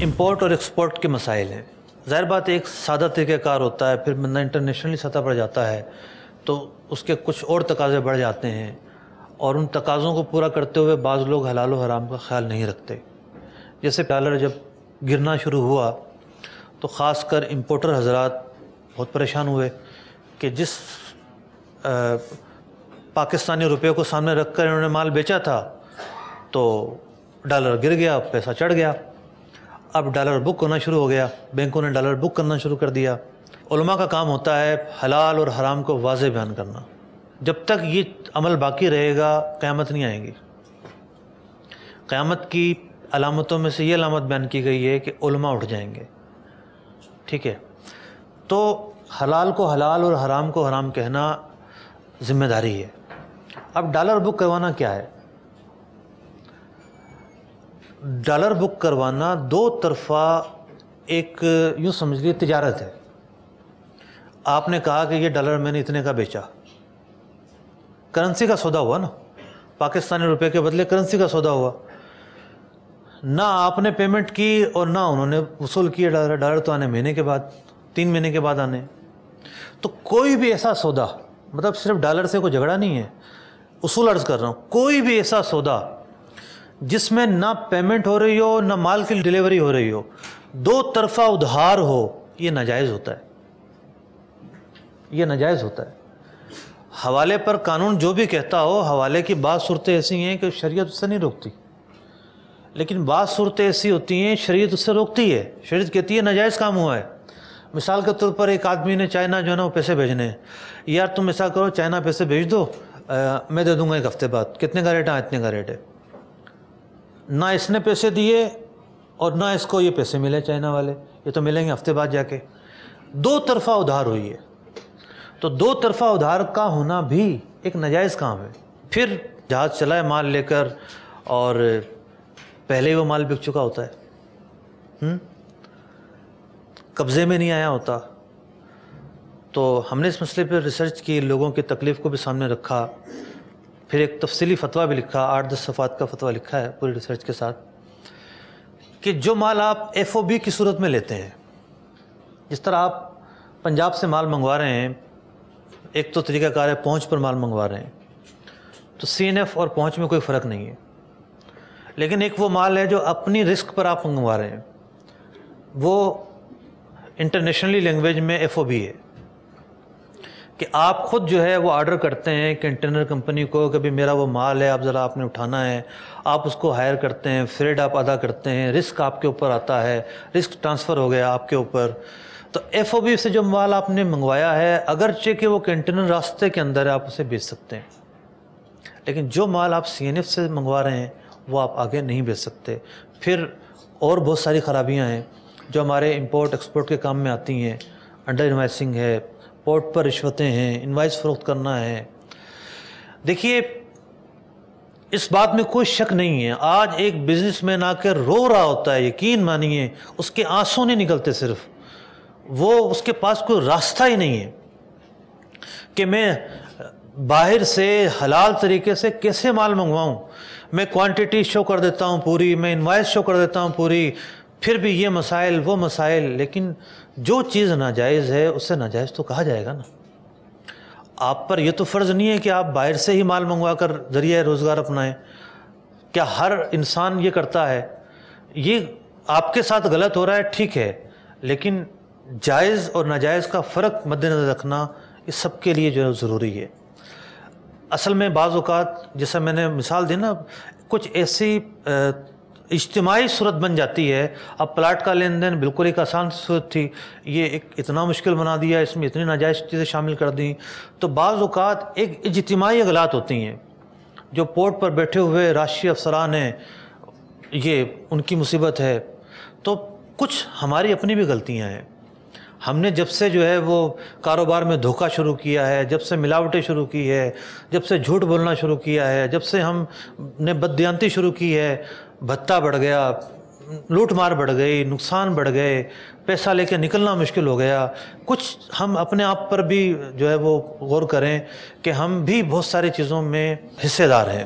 Import اور export کے مسائل ہیں. ظاہر بات ایک سادہ طریقہ کار ہوتا ہے، پھر بندہ انٹرنیشنلی سطح پر جاتا ہے تو اس کے کچھ اور تقاضے بڑھ جاتے ہیں، اور ان تقاضوں کو پورا کرتے ہوئے بعض لوگ حلال و حرام کا خیال نہیں رکھتے. جیسے ڈالر جب گرنا شروع ہوا تو خاص کر امپورٹر حضرات بہت پریشان ہوئے کہ جس پاکستانی روپے کو سامنے رکھ کر انہوں نے مال بیچا تھا تو ڈالر گر گیا، پیسہ چڑھ گیا. اب ڈالر بک ہونا شروع ہو گیا، بینکوں نے ڈالر بک کرنا شروع کر دیا. علماء کا کام ہوتا ہے حلال اور حرام کو واضح بیان کرنا. جب تک یہ عمل باقی رہے گا قیامت نہیں آئے گی. قیامت کی علامتوں میں سے یہ علامت بیان کی گئی ہے کہ علماء اٹھ جائیں گے. ٹھیک ہے، تو حلال کو حلال اور حرام کو حرام کہنا ذمہ داری ہے. اب ڈالر بک کروانا کیا ہے؟ ڈالر بک کروانا دو طرفہ ایک یوں سمجھ لیے تجارت ہے. آپ نے کہا کہ یہ ڈالر میں نے اتنے کا بیچا، کرنسی کا سودا ہوا نا، پاکستانی روپے کے بدلے کرنسی کا سودا ہوا. نہ آپ نے پیمنٹ کی اور نہ انہوں نے وصول کیا ڈالر. ڈالر تو آنے مہینے کے بعد، 3 مہینے کے بعد آنے. تو کوئی بھی ایسا سودا، مطلب صرف ڈالر سے کوئی جھگڑا نہیں ہے، اصول عرض کر رہا ہوں، کوئی بھی ایسا سودا جس میں نہ پیمنٹ ہو رہی ہو نہ مال کی ڈیلیوری ہو رہی ہو، دو طرفہ ادھار ہو، یہ ناجائز ہوتا ہے. یہ ناجائز ہوتا ہے. حوالے پر قانون جو بھی کہتا ہو، حوالے کی بعض صورتیں ایسی ہیں کہ شریعت اس سے نہیں روکتی، لیکن بعض صورتیں ایسی ہوتی ہیں شریعت اس سے روکتی ہے. شریعت کہتی ہے ناجائز کام ہوا ہے. مثال کے طور پر ایک آدمی نے چائنا جو ہے نا وہ پیسے بھیجنے ہیں. یار تم ایسا کرو چائنا پیسے بھیج دو، میں دے دوں گا 1 ہفتے بعد. کتنے کا ریٹ ہے؟ اتنے کا ریٹ ہے. نہ اس نے پیسے دیے اور نہ اس کو یہ پیسے ملے چائنا والے، یہ تو ملیں گے ہفتے بعد جا کے. دو طرفہ ادھار ہوئی ہے. تو دو طرفہ ادھار کا ہونا بھی ایک ناجائز کام ہے. پھر جہاز چلا ہے مال لے کر اور پہلے ہی وہ مال بک چکا ہوتا ہے، قبضے میں نہیں آیا ہوتا. تو ہم نے اس مسئلے پہ ریسرچ کی، لوگوں کی تکلیف کو بھی سامنے رکھا، پھر ایک تفصیلی فتویٰ بھی لکھا، 8-10 صفحات کا فتویٰ لکھا ہے پوری ریسرچ کے ساتھ، کہ جو مال آپ FOB کی صورت میں لیتے ہیں، جس طرح آپ پنجاب سے مال منگوا رہے ہیں، ایک تو طریقہ کار ہے پہنچ پر مال منگوا رہے ہیں، تو CNF اور پہنچ میں کوئی فرق نہیں ہے. لیکن ایک وہ مال ہے جو اپنی رسک پر آپ منگوا رہے ہیں، وہ انٹرنیشنلی لینگویج میں FOB ہے، کہ آپ خود جو ہے وہ آرڈر کرتے ہیں کنٹینر کمپنی کو کہ بھی میرا وہ مال ہے، اب ذرا آپ نے اٹھانا ہے. آپ اس کو ہائر کرتے ہیں، فریٹ آپ ادا کرتے ہیں، رسک آپ کے اوپر آتا ہے، رسک ٹرانسفر ہو گیا آپ کے اوپر. تو FOB سے جو مال آپ نے منگوایا ہے، اگرچہ کہ وہ کنٹینر راستے کے اندر ہے، آپ اسے بیچ سکتے ہیں. لیکن جو مال آپ CNF سے منگوا رہے ہیں وہ آپ آگے نہیں بیچ سکتے. پھر اور بہت ساری خرابیاں ہیں جو ہمارے امپورٹ ایکسپورٹ کے کام میں آتی ہیں. انڈر انوائسنگ ہے، پورٹ پر رشوتیں ہیں، انوائس فروخت کرنا ہے. دیکھیے اس بات میں کوئی شک نہیں ہے، آج ایک بزنس مین آ کے رو رہا ہوتا ہے، یقین مانیے اس کے آنسوں نہیں نکلتے، صرف وہ اس کے پاس کوئی راستہ ہی نہیں ہے کہ میں باہر سے حلال طریقے سے کیسے مال منگواؤں. میں کوانٹٹی شو کر دیتا ہوں پوری، میں انوائس شو کر دیتا ہوں پوری، پھر بھی یہ مسائل وہ مسائل. لیکن جو چیز ناجائز ہے اسے ناجائز تو کہا جائے گا نا. آپ پر یہ تو فرض نہیں ہے کہ آپ باہر سے ہی مال منگوا کر ذریعہ روزگار اپنائیں. کیا ہر انسان یہ کرتا ہے؟ یہ آپ کے ساتھ غلط ہو رہا ہے، ٹھیک ہے، لیکن جائز اور ناجائز کا فرق مد نظر رکھنا یہ سب کے لیے جو ہے ضروری ہے. اصل میں بعض اوقات جیسا میں نے مثال دی نا، کچھ ایسی اجتماعی صورت بن جاتی ہے. اب پلاٹ کا لین دین بالکل ایک آسان صورت تھی، یہ ایک اتنا مشکل بنا دیا، اس میں اتنی ناجائز چیزیں شامل کر دیں. تو بعض اوقات ایک اجتماعی غلط ہوتی ہیں. جو پورٹ پر بیٹھے ہوئے راشی افسران ہیں، یہ ان کی مصیبت ہے. تو کچھ ہماری اپنی بھی غلطیاں ہیں. ہم نے جب سے جو ہے وہ کاروبار میں دھوکہ شروع کیا ہے، جب سے ملاوٹیں شروع کی ہے، جب سے جھوٹ بولنا شروع کیا ہے، جب سے ہم نے بددیانتی شروع کی ہے، بھتہ بڑھ گیا، لوٹ مار بڑھ گئی، نقصان بڑھ گئے، پیسہ لے کے نکلنا مشکل ہو گیا. کچھ ہم اپنے آپ پر بھی جو ہے وہ غور کریں کہ ہم بھی بہت ساری چیزوں میں حصے دار ہیں.